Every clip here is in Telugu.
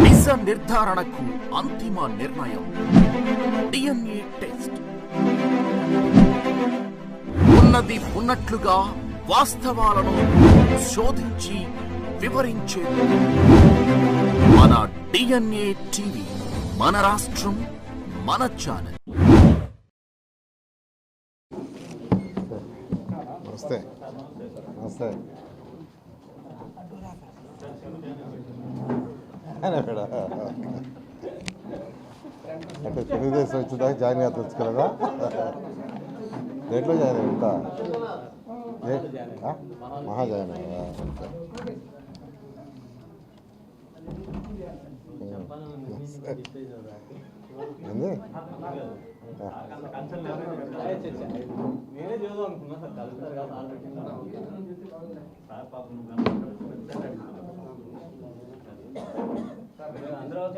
నిజ నిర్ధారణకు అంతిమ నిర్ణయం డిఎన్ఏ టెస్ట్. ఉన్నది ఉన్నట్లుగా వాస్తవాలను శోధించి వివరించేది మన డిఎన్ఏ టీవీ. మన రాష్ట్రం, మన ఛానల్. నమస్తే. నమస్తే. అంటే తెలుగుదేశం వచ్చేదాకా జాయిన్ గా తెచ్చుకోలేదా? దేంట్లో జాయిన్ అయ్యి మహా జాయిన్ అయ్యా. ఏంది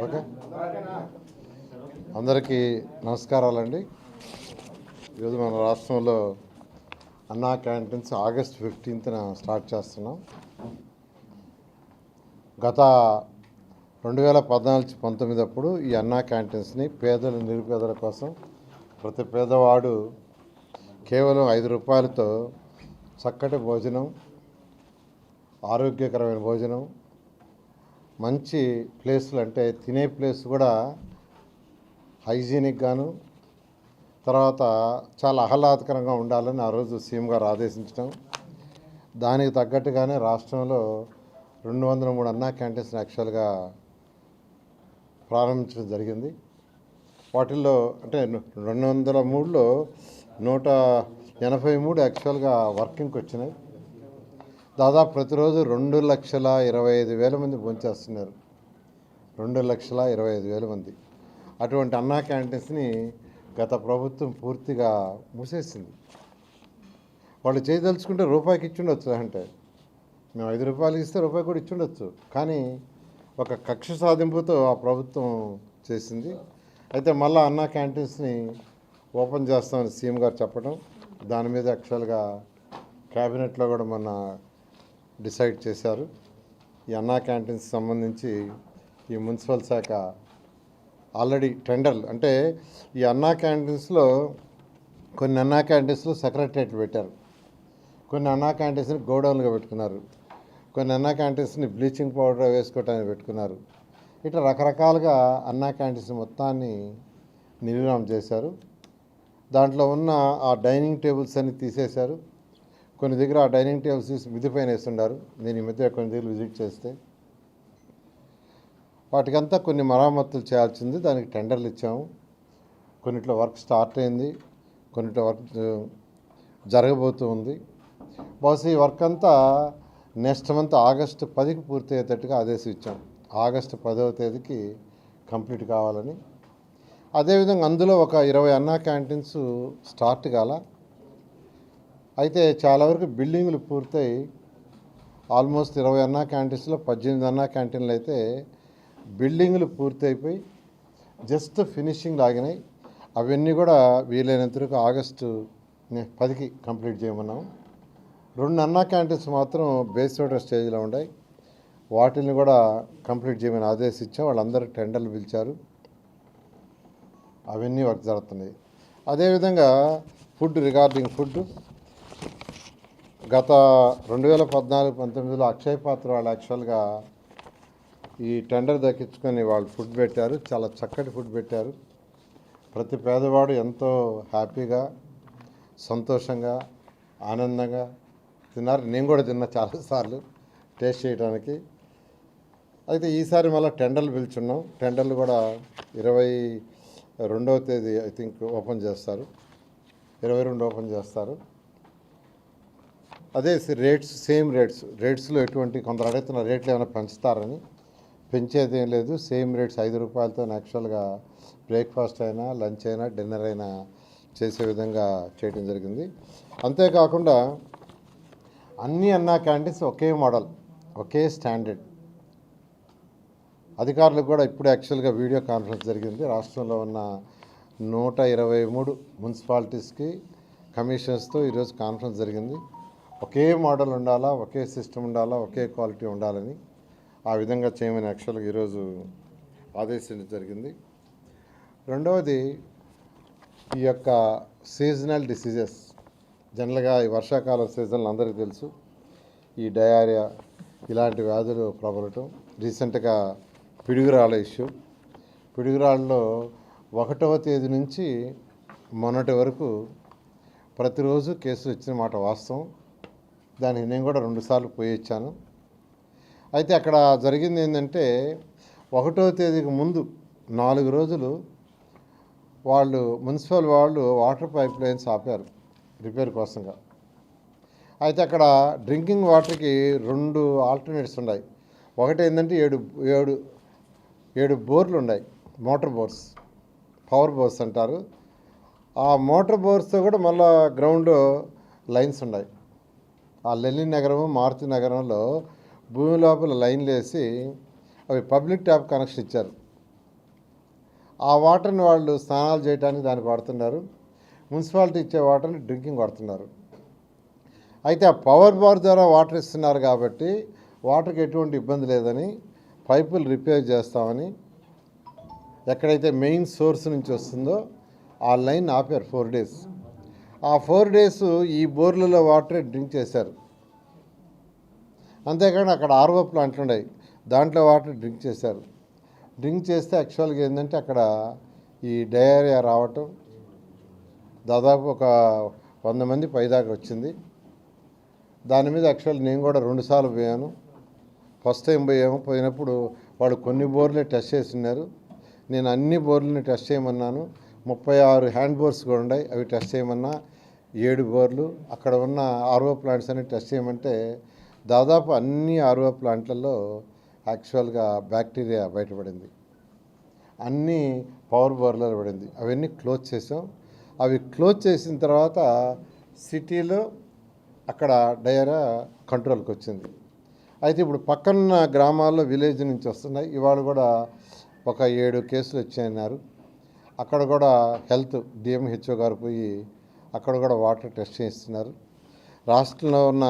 ఓకే, అందరికీ నమస్కారాలండి. ఈరోజు మన రాష్ట్రంలో అన్నా క్యాంటీన్స్ ఆగస్ట్ 15న స్టార్ట్ చేస్తున్నాం. గత 2014-19 అప్పుడు ఈ అన్నా క్యాంటీన్స్ని పేదలు, నిరుపేదల కోసం ప్రతి పేదవాడు కేవలం 5 రూపాయలతో చక్కటి భోజనం, ఆరోగ్యకరమైన భోజనం, మంచి ప్లేసులు అంటే తినే ప్లేస్ కూడా హైజీనిక్ గాను, తర్వాత చాలా ఆహ్లాదకరంగా ఉండాలని ఆ రోజు సీఎం గారు ఆదేశించడం, దానికి తగ్గట్టుగానే రాష్ట్రంలో 203 అన్నా క్యాంటీన్స్ యాక్చువల్గా ప్రారంభించడం జరిగింది. వాటిల్లో అంటే 203లో 183 యాక్చువల్గా వర్కింగ్కి వచ్చినాయి. దాదాపు ప్రతిరోజు 2,25,000 మంది భోంచేస్తున్నారు. 2,25,000 మంది. అటువంటి అన్నా క్యాంటీన్స్ని గత ప్రభుత్వం పూర్తిగా మూసేసింది. వాళ్ళు చేయదలుచుకుంటే రూపాయికి ఇచ్చిండొచ్చు, అంటే మేము 5 రూపాయలు ఇస్తే రూపాయి కూడా ఇచ్చిండొచ్చు, కానీ ఒక కక్ష సాధింపుతో ఆ ప్రభుత్వం చేసింది. అయితే మళ్ళీ అన్నా క్యాంటీన్స్ని ఓపెన్ చేస్తామని సీఎం గారు చెప్పడం, దాని మీద యాక్చువల్గా క్యాబినెట్లో కూడా మొన్న డిసైడ్ చేశారు. ఈ అన్నా క్యాంటీన్స్ సంబంధించి ఈ మున్సిపల్ శాఖ ఆల్రెడీ టెండర్లు, అంటే ఈ అన్నా క్యాంటీన్స్లో కొన్ని అన్నా క్యాంటీన్స్లో సెక్రటరియట్ పెట్టారు, కొన్ని అన్నా క్యాంటీన్స్ని గోడౌన్గా పెట్టుకున్నారు, కొన్ని అన్నా క్యాంటీన్స్ని బ్లీచింగ్ పౌడర్ వేసుకోవటానికి పెట్టుకున్నారు. ఇట్లా రకరకాలుగా అన్నా క్యాంటీన్స్ మొత్తాన్ని నిర్వహణ చేశారు. దాంట్లో ఉన్న ఆ డైనింగ్ టేబుల్స్ అన్ని తీసేశారు. కొన్ని దగ్గర ఆ డైనింగ్ టేబుల్స్ తీసి మిద్ది పైన వేస్తున్నారు. నేను ఈ మధ్య కొన్ని దగ్గర విజిట్ చేస్తే వాటికంతా కొన్ని మరామతులు చేయాల్సింది. దానికి టెండర్లు ఇచ్చాము. కొన్నిట్లో వర్క్ స్టార్ట్ అయింది, కొన్నిట్లో వర్క్ జరగబోతూ ఉంది. బహుశా ఈ వర్క్ అంతా నెక్స్ట్ మంత్ ఆగస్టు 10కి పూర్తి అయ్యేటట్టుగా ఆదేశం ఇచ్చాం. ఆగస్టు 10వ తేదీకి కంప్లీట్ కావాలని. అదేవిధంగా అందులో ఒక 20 అన్నా క్యాంటీన్స్ స్టార్ట్ కాల. అయితే చాలా వరకు బిల్డింగ్లు పూర్తయి ఆల్మోస్ట్ 20 అన్నా క్యాంటీన్స్లో 18 అన్నా క్యాంటీన్లు అయితే బిల్డింగ్లు పూర్తి అయిపోయి జస్ట్ ఫినిషింగ్ లాగినాయి. అవన్నీ కూడా వీలైనంత వరకు ఆగస్టు 10కి కంప్లీట్ చేయమన్నాం. 2 అన్నా క్యాంటీన్స్ మాత్రం బేస్ రోడ్ స్టేజ్లో ఉన్నాయి. వాటిని కూడా కంప్లీట్ చేయమని ఆదేశించాం. వాళ్ళందరూ టెండర్లు పిలిచారు. అవన్నీ వర్క్ జరుగుతున్నాయి. అదేవిధంగా రిగార్డింగ్ ఫుడ్ గత 2014-19లో అక్షయ్ పాత్ర వాళ్ళు యాక్చువల్గా ఈ టెండర్ దక్కించుకొని వాళ్ళు ఫుడ్ పెట్టారు. చాలా చక్కటి ఫుడ్ పెట్టారు. ప్రతి పేదవాడు ఎంతో హ్యాపీగా, సంతోషంగా, ఆనందంగా తిన్నారు. నేను కూడా తిన్నా చాలాసార్లు టేస్ట్ చేయడానికి. అయితే ఈసారి మళ్ళీ టెండర్లు పిలుచున్నాం. టెండర్లు కూడా 22వ తేదీ ఐ థింక్ ఓపెన్ చేస్తారు, 22 ఓపెన్ చేస్తారు. అదే రేట్స్ సేమ్ రేట్స్లో ఎటువంటి కొందరు అడుగుతున్న రేట్లు ఏమైనా పెంచుతారని. పెంచేది ఏం లేదు, సేమ్ రేట్స్ 5 రూపాయలతో యాక్చువల్గా బ్రేక్ఫాస్ట్ అయినా, లంచ్ అయినా, డిన్నర్ అయినా చేసే విధంగా చేయడం జరిగింది. అంతేకాకుండా అన్ని అన్నా క్యాంటీన్స్ ఒకే మోడల్, ఒకే స్టాండర్డ్. అధికారులకు కూడా ఇప్పుడు యాక్చువల్గా వీడియో కాన్ఫరెన్స్ జరిగింది. రాష్ట్రంలో ఉన్న 123 మున్సిపాలిటీస్కి కమిషనర్స్తో ఈరోజు కాన్ఫరెన్స్ జరిగింది. ఒకే మోడల్ ఉండాలా, ఒకే సిస్టమ్ ఉండాలా, ఒకే క్వాలిటీ ఉండాలని. ఆ విధంగా చేయమని యాక్చువల్గా ఈరోజు ఆదేశించడం జరిగింది. రెండవది ఈ యొక్క సీజనల్ డిసీజెస్, జనరల్గా ఈ వర్షాకాలం సీజన్లో అందరికీ తెలుసు ఈ డయేరియా ఇలాంటి వ్యాధులు ప్రబలటం. రీసెంట్గా పిడుగురాళ్ళ ఇష్యూ, పిడుగురాళ్ళలో 1వ తేదీ నుంచి మొన్నటి వరకు ప్రతిరోజు కేసులు వచ్చిన మాట వాస్తవం. దానికి నేను కూడా 2 సార్లు పోయి వచ్చాను. అయితే అక్కడ జరిగింది ఏంటంటే 1వ తేదీకి ముందు 4 రోజులు మున్సిపల్ వాళ్ళు వాటర్ పైప్ లైన్స్ ఆపారు రిపేర్ కోసంగా. అయితే అక్కడ డ్రింకింగ్ వాటర్కి 2 ఆల్టర్నేట్స్ ఉన్నాయి. ఒకటి ఏంటంటే 7 బోర్లు ఉన్నాయి, మోటార్ బోర్స్, పవర్ బోర్స్ అంటారు. ఆ మోటార్ బోర్స్తో కూడా మళ్ళా గ్రౌండ్ లైన్స్ ఉన్నాయి. ఆ లెనిన్ నగరం, మారుతి నగరంలో భూమి లోపల లైన్లు వేసి అవి పబ్లిక్ ట్యాప్ కనెక్షన్ ఇచ్చారు. ఆ వాటర్ని వాళ్ళు స్నానాలు చేయడానికి దానికి వాడుతున్నారు. మున్సిపాలిటీ ఇచ్చే వాటర్ని డ్రింకింగ్ వాడుతున్నారు. అయితే ఆ పవర్ బార్ ద్వారా వాటర్ ఇస్తున్నారు కాబట్టి వాటర్కి ఎటువంటి ఇబ్బంది లేదని పైపులు రిపేర్ చేస్తామని ఎక్కడైతే మెయిన్ సోర్స్ నుంచి వస్తుందో ఆ లైన్ ఆపారు 4 days. ఆ 4 days ఈ బోర్లలో వాటరే డ్రింక్ చేశారు. అంతేకాని అక్కడ ఆర్ఓ ప్లాంట్లు ఉన్నాయి, దాంట్లో వాటర్ డ్రింక్ చేశారు. డ్రింక్ చేస్తే యాక్చువల్గా ఏంటంటే అక్కడ ఈ డయేరియా రావటం దాదాపు ఒక 100 మంది పైదాకా వచ్చింది. దాని మీద యాక్చువల్ నేను కూడా 2 సార్లు పోయాను. ఫస్ట్ టైం పోయినప్పుడు వాళ్ళు కొన్ని బోర్లే టెస్ట్ చేస్తున్నారు. నేను అన్ని బోర్లని టెస్ట్ చేయమన్నాను. 36 హ్యాండ్ బోర్స్ కూడా ఉన్నాయి, అవి టెస్ట్ చేయమన్నా. 7 బోర్లు అక్కడ ఉన్న ఆర్ఓ ప్లాంట్స్ అన్ని టెస్ట్ చేయమంటే దాదాపు అన్ని ఆర్ఓ ప్లాంట్లలో యాక్చువల్గా బ్యాక్టీరియా బయటపడింది. అన్ని పవర్ బోర్లలో పడింది. అవన్నీ క్లోజ్ చేసాం. అవి క్లోజ్ చేసిన తర్వాత సిటీలో అక్కడ డయేరియా కంట్రోల్కి వచ్చింది. అయితే ఇప్పుడు పక్కన గ్రామాల్లో విలేజ్ నుంచి వస్తున్నాయి. ఇవాళ కూడా ఒక 7 కేసులు వచ్చాయన్నారు. అక్కడ కూడా హెల్త్ డిఎంహెచ్ఓ గారు పోయి అక్కడ కూడా వాటర్ టెస్ట్ చేస్తున్నారు. రాష్ట్రంలో ఉన్న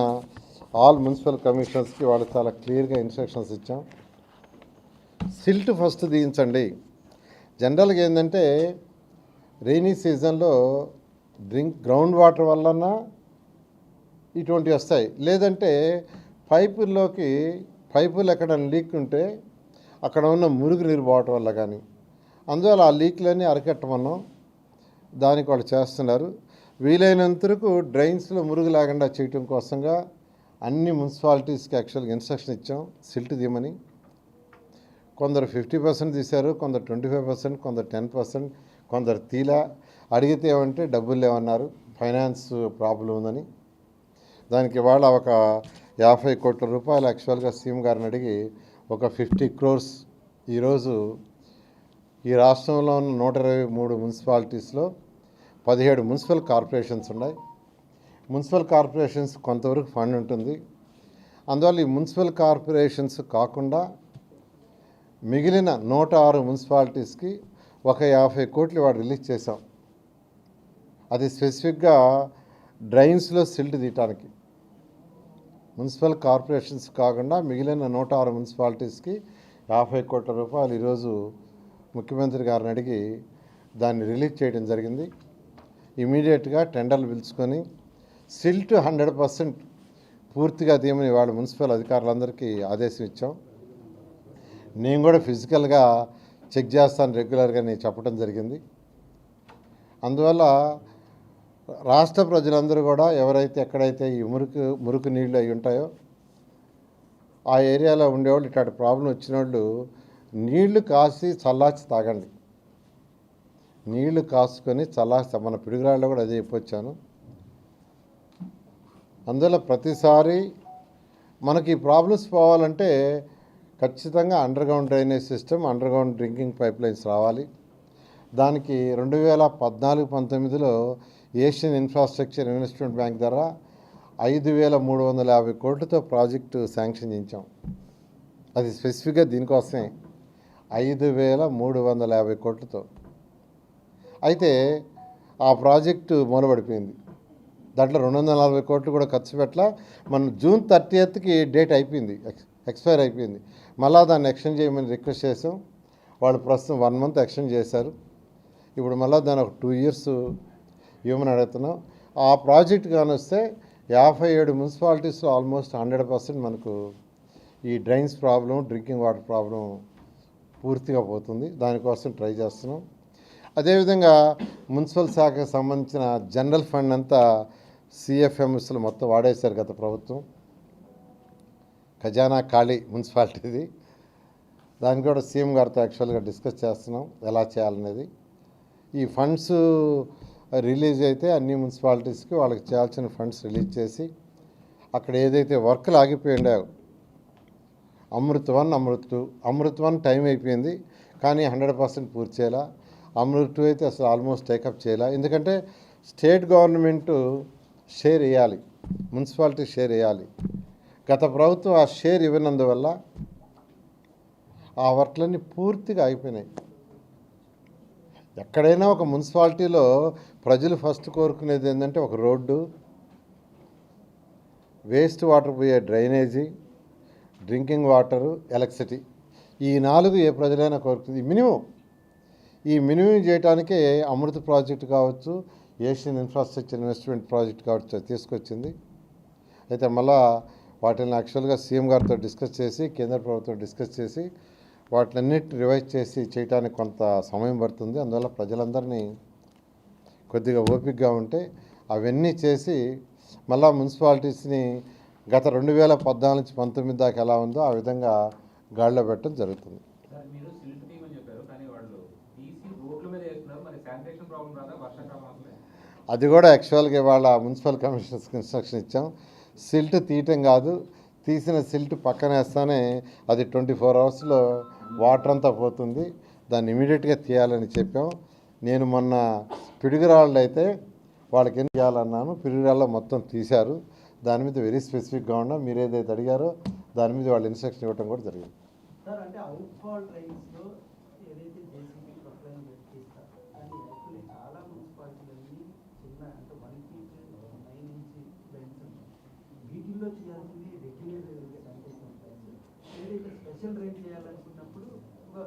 ఆల్ మున్సిపల్ కమిషనర్స్కి వాళ్ళు చాలా క్లియర్గా ఇన్స్ట్రక్షన్స్ ఇచ్చాం. సిల్ట్ ఫస్ట్ దించండి. జనరల్గా ఏంటంటే రెయినీ సీజన్లో గ్రౌండ్ వాటర్ వలన ఇటువంటివి వస్తాయి. లేదంటే పైపులు ఎక్కడ లీక్ ఉంటే అక్కడ ఉన్న మురుగు నీరు పోవటం వల్ల కానీ, అందువల్ల ఆ లీక్లన్నీ అరికట్టమన్నాం. దానికి వాళ్ళు చేస్తున్నారు. వీలైనంతరకు డ్రైన్స్లో మురుగు లేకుండా చేయటం కోసంగా అన్ని మున్సిపాలిటీస్కి యాక్చువల్గా ఇన్స్ట్రక్షన్ ఇచ్చాం సిల్ట్ తీయమని. కొందరు 50% తీశారు, కొందరు 25%, కొందరు 10%, కొందరు తీలా. అడిగితే ఏమంటే డబ్బులు లేవన్నారు, ఫైనాన్స్ ప్రాబ్లం ఉందని. దానికి వాళ్ళ ఒక 50 కోట్ల రూపాయలు యాక్చువల్గా సీఎం గారిని అడిగి ఒక 50 crores ఈరోజు ఈ రాష్ట్రంలో ఉన్న 123 మున్సిపాలిటీస్లో 17 మున్సిపల్ కార్పొరేషన్స్ ఉన్నాయి. మున్సిపల్ కార్పొరేషన్స్ కొంతవరకు ఫండ్ ఉంటుంది. అందువల్ల ఈ మున్సిపల్ కార్పొరేషన్స్ కాకుండా మిగిలిన 106 మున్సిపాలిటీస్కి ఒక 50 కోట్లు వాడు రిలీజ్ చేశాం. అది స్పెసిఫిక్గా డ్రైన్స్లో సిల్ట్ తీయటానికి. మున్సిపల్ కార్పొరేషన్స్ కాకుండా మిగిలిన 106 మున్సిపాలిటీస్కి 50 కోట్ల రూపాయలు ఈరోజు ముఖ్యమంత్రి గారిని అడిగి దాన్ని రిలీజ్ చేయడం జరిగింది. ఇమీడియట్గా టెండర్లు పిలుచుకొని సిల్ట్ 100% పూర్తిగా తీయమని వాళ్ళ మున్సిపల్ అధికారులందరికీ ఆదేశం ఇచ్చాం. నేను కూడా ఫిజికల్గా చెక్ చేస్తాను రెగ్యులర్గా నేను చెప్పడం జరిగింది. అందువల్ల రాష్ట్ర ప్రజలందరూ కూడా ఎవరైతే ఎక్కడైతే ఈ మురికి నీళ్ళు అవి ఉంటాయో ఆ ఏరియాలో ఉండేవాళ్ళు ఇట్లాంటి ప్రాబ్లం వచ్చిన వాళ్ళు నీళ్లు కాసి చల్లార్చి తాగండి. నీళ్లు కాసుకొని చల్లార్చి, మన పిడుగురాళ్ళలో కూడా అదే చెప్పొచ్చాను. అందువల్ల ప్రతిసారి మనకి ఈ ప్రాబ్లమ్స్ పోవాలంటే ఖచ్చితంగా underground drainage system, underground drinking pipe lines రావాలి. దానికి 2014-19లో ఏషియన్ ఇన్ఫ్రాస్ట్రక్చర్ ఇన్వెస్ట్మెంట్ బ్యాంక్ ద్వారా 5,350 కోట్లతో ప్రాజెక్టు శాంక్షన్ చేయించాం. అది స్పెసిఫిక్గా దీనికోసమే 5,350 కోట్లతో. అయితే ఆ ప్రాజెక్టు మూలబడిపోయింది. దాంట్లో 240 కోట్లు కూడా ఖర్చు పెట్టలా. మన June 30కి డేట్ అయిపోయింది, ఎక్స్పైర్ అయిపోయింది. మళ్ళా దాన్ని ఎక్స్టెండ్ చేయమని రిక్వెస్ట్ చేసాం. వాళ్ళు ప్రస్తుతం 1 month ఎక్స్టెండ్ చేశారు. ఇప్పుడు మళ్ళీ దాన్ని ఒక 2 years ఇవ్వమని అడుగుతున్నాం. ఆ ప్రాజెక్ట్ కానీ వస్తే 57 మున్సిపాలిటీస్లో ఆల్మోస్ట్ 100% మనకు ఈ drains problem, drinking water problem పూర్తిగా పోతుంది. దానికోసం ట్రై చేస్తున్నాం. అదేవిధంగా మున్సిపల్ శాఖకు సంబంధించిన జనరల్ ఫండ్ అంతా సిఎఫ్ఎంఎస్లు మొత్తం వాడేశారు గత ప్రభుత్వం. ఖజానా ఖాళీ మున్సిపాలిటీది. దాన్ని కూడా సీఎం గారితో యాక్చువల్గా డిస్కస్ చేస్తున్నాం ఎలా చేయాలనేది. ఈ ఫండ్స్ రిలీజ్ అయితే అన్ని మున్సిపాలిటీస్కి వాళ్ళకి చేయాల్సిన ఫండ్స్ రిలీజ్ చేసి అక్కడ ఏదైతే వర్క్లు ఆగిపోయిండాయో అమృత్ 1 టైం అయిపోయింది కానీ 100% పూర్తి చేయాల. అమృత్ 2 అయితే అసలు ఆల్మోస్ట్ టేకప్ చేయాల. ఎందుకంటే స్టేట్ గవర్నమెంట్ షేర్ వేయాలి, మున్సిపాలిటీ షేర్ వేయాలి. గత ప్రభుత్వం ఆ షేర్ ఇవ్వనందువల్ల ఆ వర్క్లన్నీ పూర్తిగా అయిపోయినాయి. ఎక్కడైనా ఒక మున్సిపాలిటీలో ప్రజలు ఫస్ట్ కోరుకునేది ఏంటంటే ఒక రోడ్డు, వేస్ట్ వాటర్ పోయే డ్రైనేజీ, డ్రింకింగ్ వాటరు, ఎలక్ట్రిసిటీ. ఈ 4 ఏ ప్రజలైనా కోరుకుంది. ఈ మినిమం చేయడానికే అమృత ప్రాజెక్ట్ కావచ్చు, ఏషియన్ ఇన్ఫ్రాస్ట్రక్చర్ ఇన్వెస్ట్మెంట్ ప్రాజెక్ట్ కావచ్చు తీసుకొచ్చింది. అయితే మళ్ళా వాటిని యాక్చువల్గా సీఎం గారితో డిస్కస్ చేసి కేంద్ర ప్రభుత్వం డిస్కస్ చేసి వాటినన్నిటి రివైజ్ చేసి చేయడానికి కొంత సమయం పడుతుంది. అందువల్ల ప్రజలందరినీ కొద్దిగా ఓపికగా ఉంటే అవన్నీ చేసి మళ్ళా మున్సిపాలిటీస్ని గత 2014 నుంచి 19 దాకా ఎలా ఉందో ఆ విధంగా గాడిలో పెట్టడం జరుగుతుంది. అది కూడా యాక్చువల్గా ఇవాళ మున్సిపల్ కమిషనర్స్కి ఇన్స్ట్రక్షన్ ఇచ్చాం. సిల్ట్ తీయటం కాదు, తీసిన సిల్ట్ పక్కన వేస్తానే అది 24 hours వాటర్ అంతా పోతుంది. దాన్ని ఇమీడియట్గా తీయాలని చెప్పాం. నేను మొన్న పిడుగురాళ్ళు అయితే వాళ్ళకి ఏం చేయాలన్నాను, పిడుగురాళ్ళలో మొత్తం తీశారు. దాని మీద వెరీ స్పెసిఫిక్గా ఉన్నాం. మీరు ఏదైతే అడిగారో దాని మీద వాళ్ళు ఇన్స్ట్రక్షన్ ఇవ్వడం కూడా జరిగింది. సార్ అంటే అవుట్ఫాల్ డ్రైన్స్లో ఏదైతే జేసీబీ ప్రొక్లైన్ చేస్తారు కానీ యాక్చువల్లీ చాలా మున్సిపాలిటీలన్నీ చిన్న అంటే 1 feet 9 inch డ్రైన్స్ ఉంటాయి. వీటిల్లో చేయాల్సింది రెగ్యులర్ శానిటేషన్ డ్రైన్స్. ఏదైతే స్పెషల్ డ్రైన్ చేయాలనుకున్నప్పుడు ఒక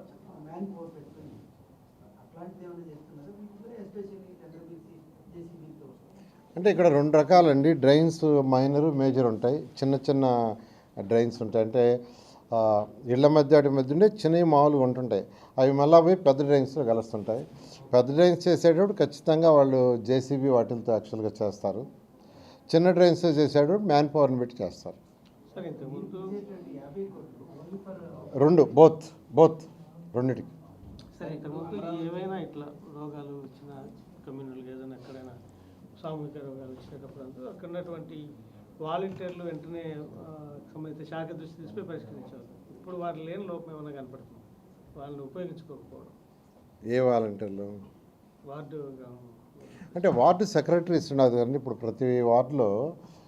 మ్యాన్ పవర్ పెట్టుకుని అట్లాంటిది ఏమైనా చేస్తున్నారో వీటిలో ఎస్పెషల్లీ టెండర్బీసీ జేసీబీతో. అంటే ఇక్కడ 2 రకాలండి. డ్రైన్స్ మైనర్, మేజర్ ఉంటాయి. చిన్న డ్రైన్స్ ఉంటాయి. అంటే ఇళ్ల మధ్య వాటి మధ్య ఉండే చిన్నవి మామూలుగా ఉంటుంటాయి. అవి మళ్ళీ పోయి పెద్ద డ్రైన్స్లో కలుస్తుంటాయి. పెద్ద డ్రైన్స్ చేసేటప్పుడు ఖచ్చితంగా వాళ్ళు జేసీబీ వాటిలతో యాక్చువల్గా చేస్తారు. చిన్న డ్రైన్స్ చేసేటప్పుడు మ్యాన్ పవర్ని పెట్టి చేస్తారు. బోత్ రెండిటికి. సరే, ఇంతకుముందు ఏమైనా ఇట్లా రోగాలు వచ్చిన కమ్యూనిటీకి ఏదైనా ఎక్కడైనా సామూహిక రోగాలు వచ్చినప్పుడు అక్కడ ఉన్నటువంటి వాలంటీర్లు వెంటనే సంబంధిత శాఖ దృష్టి తీసుకుని పరిష్కరించారు. ఇప్పుడు వారు లేని లోపం ఏమైనా కనపడుతుంది, వాళ్ళని ఉపయోగించుకోకపోవడం. ఏ వాలంటీర్లు? వార్డు అంటే వార్డు సెక్రటరీస్ ఉన్నారు కదండి. ఇప్పుడు ప్రతి వార్డులో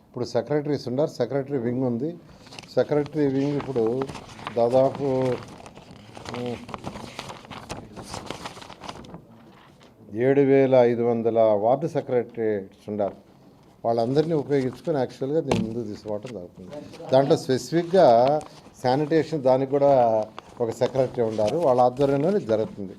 ఇప్పుడు సెక్రటరీస్ ఉన్నారు. సెక్రటరీ వింగ్ ఉంది. సెక్రటరీ వింగ్ ఇప్పుడు దాదాపు 7,500 వార్డు సెక్రటరీస్ ఉన్నారు. వాళ్ళందరినీ ఉపయోగించుకొని యాక్చువల్గా దీన్ని ముందుకు తీసుకోవడం జరుగుతుంది. దాంట్లో స్పెసిఫిక్గా శానిటేషన్ దానికి కూడా ఒక సెక్రటరీ ఉన్నారు. వాళ్ళ ఆధ్వర్యంలో జరుగుతుంది.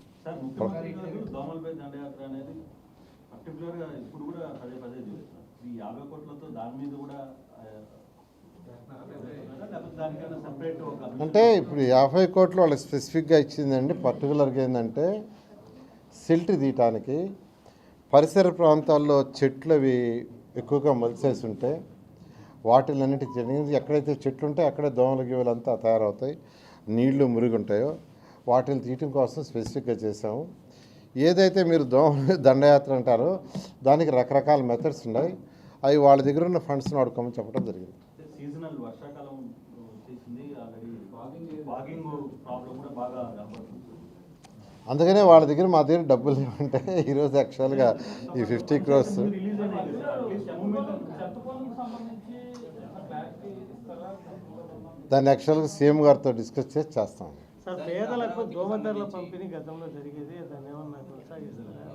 అంటే ఇప్పుడు 50 కోట్లు వాళ్ళకి స్పెసిఫిక్గా ఇచ్చిందండి. పర్టికులర్గా ఏంటంటే సిల్ట్ తీయటానికి పరిసర ప్రాంతాల్లో చెట్లు అవి ఎక్కువగా మొలిసేసి ఉంటే వాటిలన్నిటికీ ఎక్కడైతే చెట్లు ఉంటాయో అక్కడే దోమలు గీవలు అంతా తయారవుతాయి, నీళ్లు మురిగి ఉంటాయో వాటిని తీయటం కోసం స్పెసిఫిక్గా చేసాము. ఏదైతే మీరు దోమ దండయాత్ర అంటారో దానికి రకరకాల మెథడ్స్ ఉన్నాయి. అవి వాళ్ళ దగ్గర ఉన్న ఫండ్స్ని వాడుకోమని చెప్పడం జరిగింది. సీజనల్ వర్షాకాలం వచ్చేసింది, వాగింగ్ ప్రాబ్లం కూడా బాగా కనబడుతుంది. అందుకనే వాళ్ళ దగ్గర మా దగ్గర డబ్బులు లేవంటే ఈరోజు యాక్చువల్గా ఈ 50 crores దాన్ని యాక్చువల్గా సీఎం గారితో డిస్కస్ చేసి చేస్తాం. సార్, పేదలకు దోమతెరల పంపిణీ గతంలో జరిగేది, దాన్ని ఏమన్నా కొనసాగిస్తారా?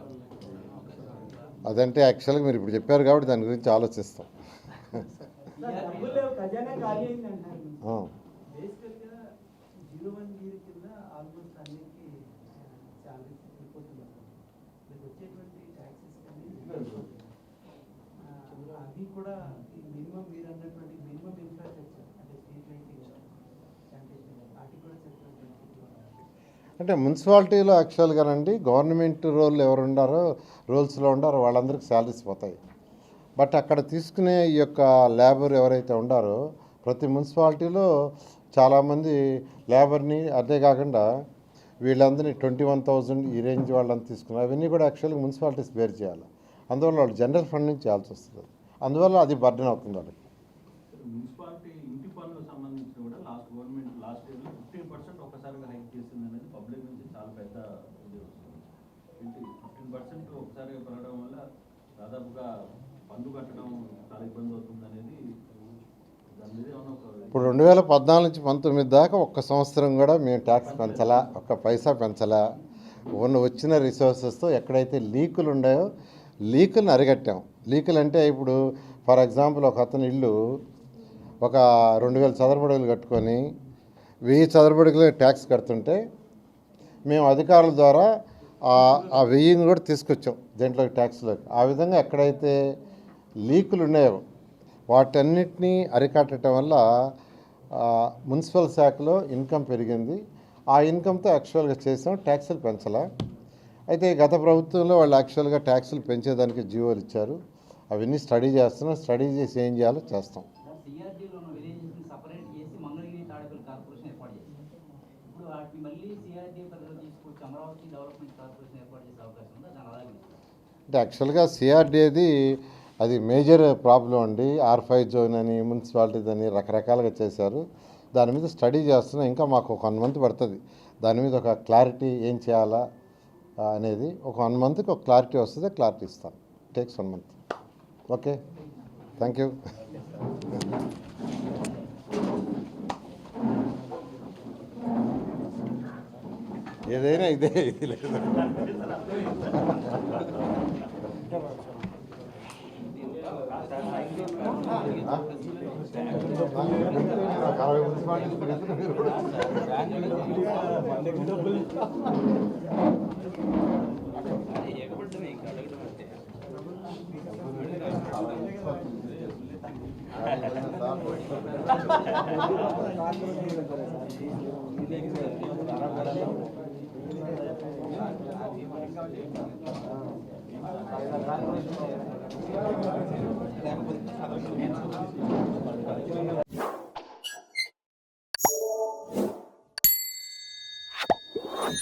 అదంటే యాక్చువల్గా మీరు ఇప్పుడు చెప్పారు కాబట్టి దాని గురించి ఆలోచిస్తాం. ఖజానా ఖాళీ అయిందంటారు. బేసికల్గా 01 ఇయర్ కింద ఆల్మోస్ట్ అన్నిటికీ శాలరీస్ వెళ్ళిపోతున్నారు. మీకు వచ్చేటువంటి ట్యాక్సెస్ కానీ అవి కూడా మినిమం మీరు అన్నటువంటి మినిమం ఇన్ఫ్రాస్ట్రక్చర్ అంటే స్ట్రీట్ లైటింగ్, శానిటేషన్ వాటికి కూడా సెంట్రల్ అంటే మున్సిపాలిటీలో యాక్చువల్గానండి గవర్నమెంట్ ఎవరు ఉండారో రోల్స్లో ఉండారో వాళ్ళందరికీ శాలరీస్ పోతాయి. బట్ అక్కడ తీసుకునే ఈ యొక్క లేబర్ ఎవరైతే ఉండారో ప్రతి మున్సిపాలిటీలో చాలామంది లేబర్ని అదే కాకుండా వీళ్ళందరినీ 21,000 ఈ రేంజ్ వాళ్ళని తీసుకున్నారు. అవన్నీ కూడా యాక్చువల్గా మున్సిపాలిటీస్ బేర్ చేయాలి. అందువల్ల వాళ్ళు జనరల్ ఫండ్ నుంచి చేయాల్సి వస్తుంది. అందువల్ల అది బర్డెన్ అవుతుంది వాళ్ళకి. మున్సిపాలిటీ ఇంటి పనులకు సంబంధించి కూడా లాస్ట్ ఇయర్లో 15% ఒకసారిగా హైక్ చేసింది అనేది పబ్లిక్ నుంచి చాలా పెద్ద ఇది వస్తుంది. 15% ఒకసారిగా పెరగడం వల్ల దాదాపుగా పన్ను కట్టడం చాలా ఇబ్బంది అవుతుంది అనేది దాని మీద ఏమన్నా ఇప్పుడు 2014 నుంచి 19 దాకా ఒక్క సంవత్సరం కూడా మేము ట్యాక్స్ పెంచలా, ఒక్క పైసా పెంచలా. వచ్చిన రిసోర్సెస్తో ఎక్కడైతే లీకులు ఉన్నాయో లీకులను అరికట్టాం. లీకులు అంటే ఇప్పుడు ఫర్ ఎగ్జాంపుల్ ఒక అతని ఇల్లు ఒక 2,000 చదరపడుగులు కట్టుకొని 1000 చదరపడుగులు ట్యాక్స్ కడుతుంటే మేము అధికారుల ద్వారా ఆ 1000ని కూడా తీసుకొచ్చాం దేంట్లోకి ట్యాక్స్లోకి. ఆ విధంగా ఎక్కడైతే లీకులు ఉన్నాయో వాటన్నిటినీ అరికట్టడం వల్ల మున్సిపల్ శాఖలో ఇన్కమ్ పెరిగింది. ఆ ఇన్కమ్తో యాక్చువల్గా చేసాం, ట్యాక్సులు పెంచలే. అయితే గత ప్రభుత్వంలో వాళ్ళు యాక్చువల్గా ట్యాక్సులు పెంచేదానికి జీవోలు ఇచ్చారు. అవన్నీ స్టడీ చేస్తున్నాం. స్టడీ చేసి ఏం చేయాలో చేస్తాం. అంటే యాక్చువల్గా సిఆర్డీది అది మేజర్ ప్రాబ్లం అండి. R5 జోన్ అని మున్సిపాలిటీస్ అని రకరకాలుగా చేశారు. దాని మీద స్టడీ చేస్తున్నాం. ఇంకా మాకు ఒక 1 మంత్ పడుతుంది దాని మీద ఒక క్లారిటీ ఏం చేయాలా అనేది. ఒక 1 మంత్కి ఒక క్లారిటీ వస్తుంది, క్లారిటీ ఇస్తాను. Takes 1 month. Okay, thank you. ఏదైనా ఇదే ఇది లేదు.